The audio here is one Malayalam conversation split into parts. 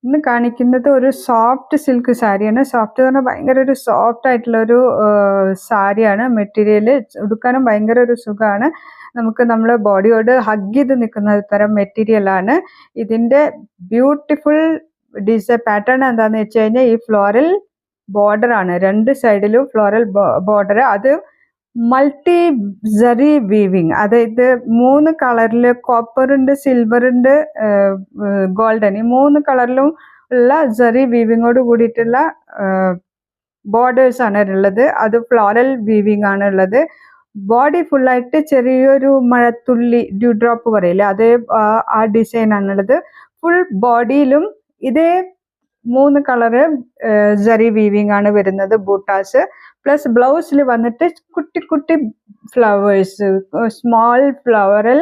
ഇന്ന് കാണിക്കുന്നത് ഒരു സോഫ്റ്റ് സിൽക്ക് സാരിയാണ്. സോഫ്റ്റ് എന്ന് പറഞ്ഞാൽ ഭയങ്കര ഒരു സോഫ്റ്റ് ആയിട്ടുള്ളൊരു സാരിയാണ്. മെറ്റീരിയൽ ഉടുക്കാനും ഭയങ്കര ഒരു സുഖമാണ്. നമുക്ക് നമ്മുടെ ബോഡിയോട് ഹഗ് ചെയ്ത് നിൽക്കുന്ന തരം മെറ്റീരിയലാണ്. ഇതിൻ്റെ ബ്യൂട്ടിഫുൾ പാറ്റേൺ എന്താണെന്ന് വെച്ച് കഴിഞ്ഞാൽ ഈ ഫ്ലോറൽ ബോർഡറാണ്. 2 സൈഡിലും ഫ്ലോറൽ ബോർഡർ. അത് മൾട്ടി സറി വീവിങ്, അതായത് 3 കളറിൽ കോപ്പർ ഉണ്ട്, സിൽവർ ഉണ്ട്, ഗോൾഡൻ, ഈ 3 കളറിലും ഉള്ള സറി വീവിങ്ങോട് കൂടിയിട്ടുള്ള ബോർഡേഴ്സ് ആണ് ഉള്ളത്. അത് ഫ്ലോറൽ വീവിങ് ആണ് ഉള്ളത്. ബോഡി ഫുള്ളായിട്ട് ചെറിയൊരു മഴത്തുള്ളി ഡ്യൂ ഡ്രോപ്പ് പറയില്ലേ, അതേ ആ ഡിസൈൻ ആണുള്ളത്. ഫുൾ ബോഡിയിലും ഇതേ 3 കളറ് സറി വീവിങ് ആണ് വരുന്നത്, ബൂട്ടാസ്. പ്ലസ് ബ്ലൗസിൽ വന്നിട്ട് കുട്ടി കുട്ടി ഫ്ലവേഴ്സ്, സ്മോൾ ഫ്ലവറൽ,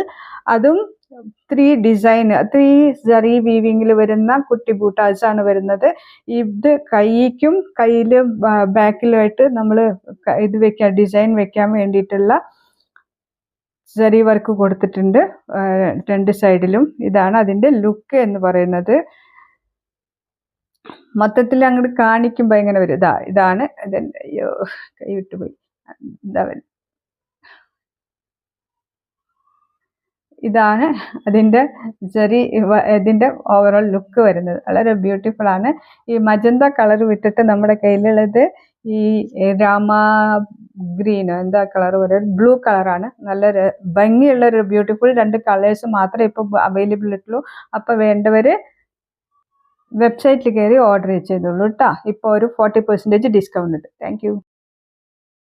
അതും 3 സറി വീവിങ്ങിൽ വരുന്ന കുട്ടി ബൂട്ടാസ് ആണ് വരുന്നത്. ഇത് കൈക്കും കയ്യിൽ ബാക്കിലുമായിട്ട് നമ്മൾ ഇത് വെക്കാൻ, ഡിസൈൻ വെക്കാൻ വേണ്ടിയിട്ടുള്ള സറി വർക്ക് കൊടുത്തിട്ടുണ്ട് 2 സൈഡിലും. ഇതാണ് അതിൻ്റെ ലുക്ക് എന്ന് പറയുന്നത്. മൊത്തത്തിൽ അങ്ങോട്ട് കാണിക്കുമ്പോൾ എങ്ങനെ വരും? ഇതാണ് ഇതിൻ്റെ. അയ്യോ, കൈ വിട്ടുപോയി. ഇതാണ് അതിൻ്റെ ഇതിൻ്റെ ഓവറോൾ ലുക്ക് വരുന്നത്. വളരെ ബ്യൂട്ടിഫുൾ ആണ്. ഈ മജന്ത കളർ വിട്ടിട്ട് നമ്മുടെ കയ്യിലുള്ളത് ഈ രാമ ഗ്രീനോ എന്താ കളർ പറയുക, ബ്ലൂ കളറാണ്. നല്ല ഭംഗിയുള്ളൊരു ബ്യൂട്ടിഫുൾ 2 കളേഴ്സ് മാത്രമേ ഇപ്പോൾ അവൈലബിൾ ആയിട്ടുള്ളൂ. അപ്പോൾ വേണ്ടവർ വെബ്സൈറ്റിൽ കയറി ഓർഡർ ചെയ്തോളൂ കേട്ടോ. ഇപ്പോൾ ഒരു 40% ഡിസ്കൗണ്ട് ഉണ്ട്. Thank you.